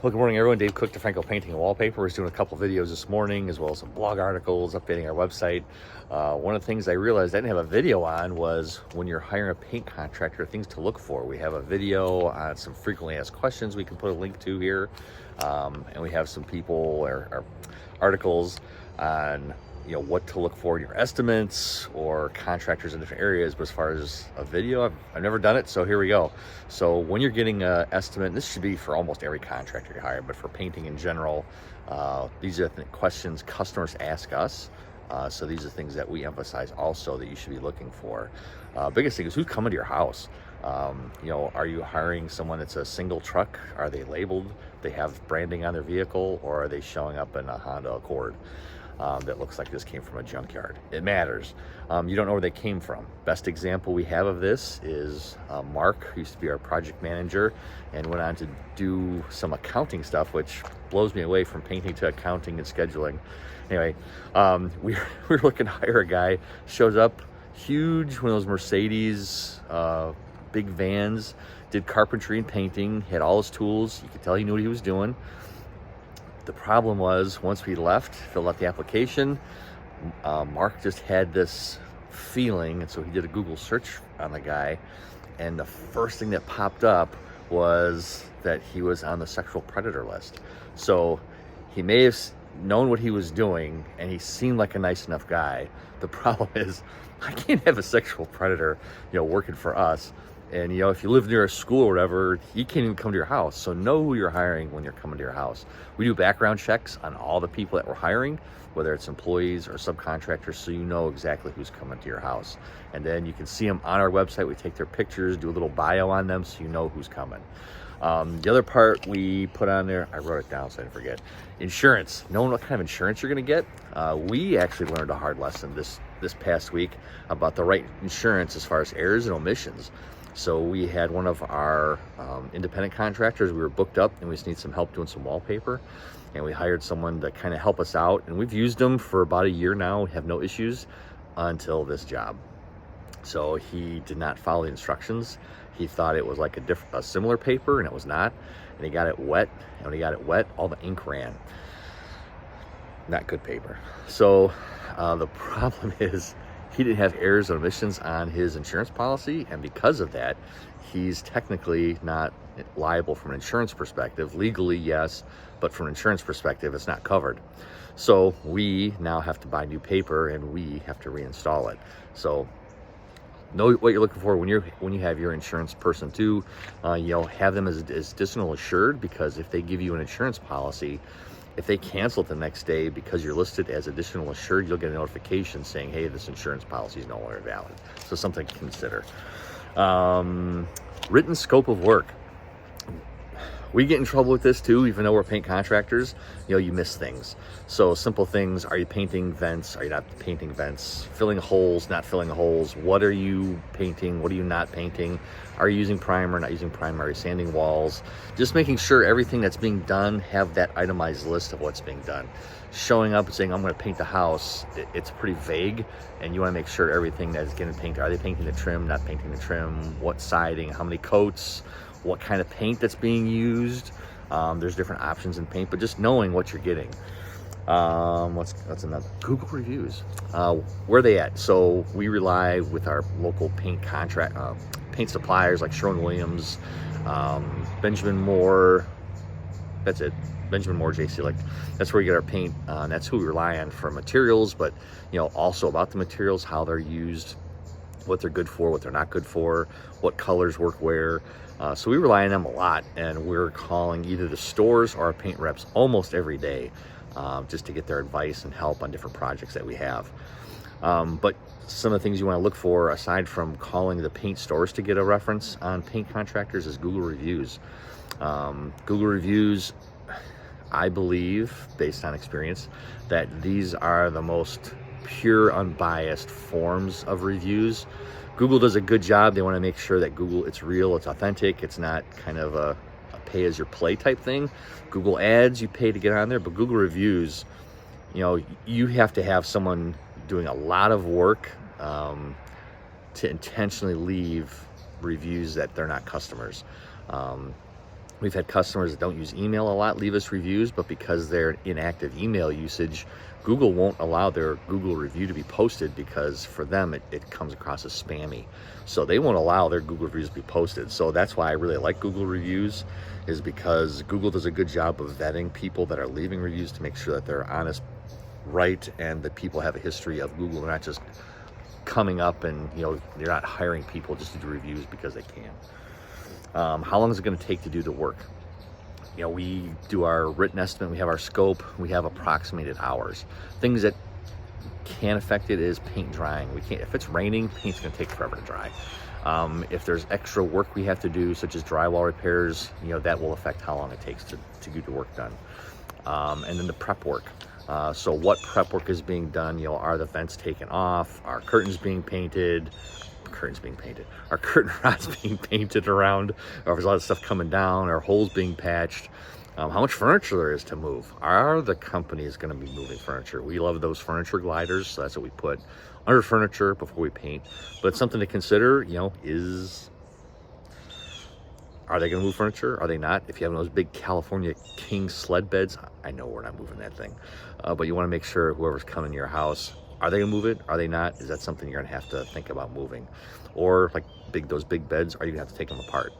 Well, good morning, everyone. Dave Cook, DeFranco Painting and Wallpaper. We're doing a couple videos this morning, as well as some blog articles, updating our website. One of the things I realized I didn't have a video on was when you're hiring a paint contractor, things to look for. We have a video on some frequently asked questions we can put a link to here. And we have some people or articles on what to look for in your estimates or contractors in different areas. But as far as a video, I've never done it, so here we go. So when you're getting an estimate, this should be for almost every contractor you hire, but for painting in general, these are the questions customers ask us. So these are things that we emphasize also that you should be looking for. Biggest thing is who's coming to your house. Are you hiring someone that's a single truck? Are they labeled? They have branding on their vehicle, or are they showing up in a Honda Accord that looks like this came from a junkyard? It matters. You don't know where they came from. Best example we have of this is Mark, who used to be our project manager and went on to do some accounting stuff, which blows me away, from painting to accounting and scheduling. Anyway, we were looking to hire a guy, shows up, huge, one of those Mercedes big vans, did carpentry and painting, had all his tools. You could tell he knew what he was doing. The problem was, once we left, filled out the application, Mark just had this feeling, and so he did a Google search on the guy, and the first thing that popped up was that he was on the sexual predator list. So he may have known what he was doing, and he seemed like a nice enough guy. The problem is, I can't have a sexual predator, working for us. And, if you live near a school or whatever, he can't even come to your house. So know who you're hiring when you're coming to your house. We do background checks on all the people that we're hiring, whether it's employees or subcontractors, so you know exactly who's coming to your house. And then you can see them on our website. We take their pictures, do a little bio on them, so you know who's coming. The other part we put on there, I wrote it down so I didn't forget. Insurance. Knowing what kind of insurance you're going to get. We actually learned a hard lesson this past week about the right insurance as far as errors and omissions. So we had one of our independent contractors, we were booked up and we just need some help doing some wallpaper. And we hired someone to kind of help us out. And we've used them for about a year now. We have no issues until this job. So he did not follow the instructions. He thought it was like a similar paper, and it was not. And he got it wet. And when he got it wet, all the ink ran. Not good paper. So the problem is, he didn't have errors and omissions on his insurance policy, and because of that, he's technically not liable from an insurance perspective. Legally, yes, but from an insurance perspective, it's not covered. So we now have to buy new paper, and we have to reinstall it. So know what you're looking for when you have your insurance person too. Have them as additional assured, because if they give you an insurance policy, if they cancel it the next day because you're listed as additional assured, you'll get a notification saying, hey, this insurance policy is no longer valid. So something to consider. Written scope of work. We get in trouble with this too, even though we're paint contractors. You miss things. So simple things: are you painting vents? Are you not painting vents? Filling holes, not filling holes? What are you painting? What are you not painting? Are you using primer, not using primer? Are you sanding walls? Just making sure everything that's being done, have that itemized list of what's being done. Showing up and saying, I'm going to paint the house, it's pretty vague, and you want to make sure everything that's getting painted, are they painting the trim, not painting the trim? What siding? How many coats? What kind of paint that's being used. There's different options in paint, but just knowing what you're getting. What's another? Google reviews. Where are they at? So we rely with our local paint suppliers like Sherwin-Williams, Benjamin Moore. That's it. Benjamin Moore, JC. That's where we get our paint. That's who we rely on for materials, but also about the materials, how they're used, what they're good for, what they're not good for, what colors work where. So we rely on them a lot, and we're calling either the stores or our paint reps almost every day, just to get their advice and help on different projects that we have. But some of the things you want to look for, aside from calling the paint stores to get a reference on paint contractors, is Google reviews. Google reviews, I believe, based on experience, that these are the most pure, unbiased forms of reviews. Google does a good job. They want to make sure that it's real, it's authentic, it's not kind of a pay-as-you-play type thing. Google Ads, you pay to get on there, but Google reviews, you have to have someone doing a lot of work to intentionally leave reviews that they're not customers. We've had customers that don't use email a lot leave us reviews, but because they're inactive email usage, Google won't allow their Google review to be posted because for them it comes across as spammy. So they won't allow their Google reviews to be posted. So that's why I really like Google reviews, is because Google does a good job of vetting people that are leaving reviews to make sure that they're honest, right, and that people have a history of Google. They're not just coming up and, you know, they're not hiring people just to do reviews because they can. How long is it going to take to do the work? You know, we do our written estimate, we have our scope, we have approximated hours. Things that can affect it is paint drying. We can't, if it's raining, paint's going to take forever to dry. If there's extra work we have to do, such as drywall repairs, you know, that will affect how long it takes to get the work done. And then the prep work. So what prep work is being done? You know, are the vents taken off? Are curtains being painted? Are curtain rods being painted around? Or if there's a lot of stuff coming down? Are holes being patched? How much furniture there is to move? Are the companies going to be moving furniture? We love those furniture gliders, so that's what we put under furniture before we paint. But something to consider, you know, are they going to move furniture? Are they not? If you have one of those big California king sled beds, I know we're not moving that thing. But you want to make sure whoever's coming to your house, are they going to move it? Are they not? Is that something you're going to have to think about moving? Or like those big beds, are you going to have to take them apart?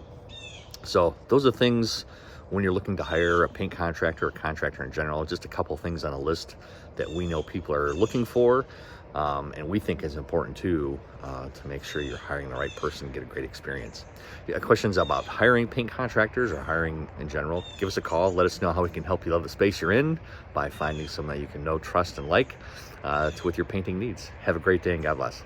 So those are things when you're looking to hire a paint contractor or contractor in general. Just a couple things on a list that we know people are looking for. And we think is important too, to make sure you're hiring the right person and get a great experience. If you have questions about hiring paint contractors or hiring in general, give us a call. Let us know how we can help you love the space you're in by finding someone that you can know, trust, and like with your painting needs. Have a great day and God bless.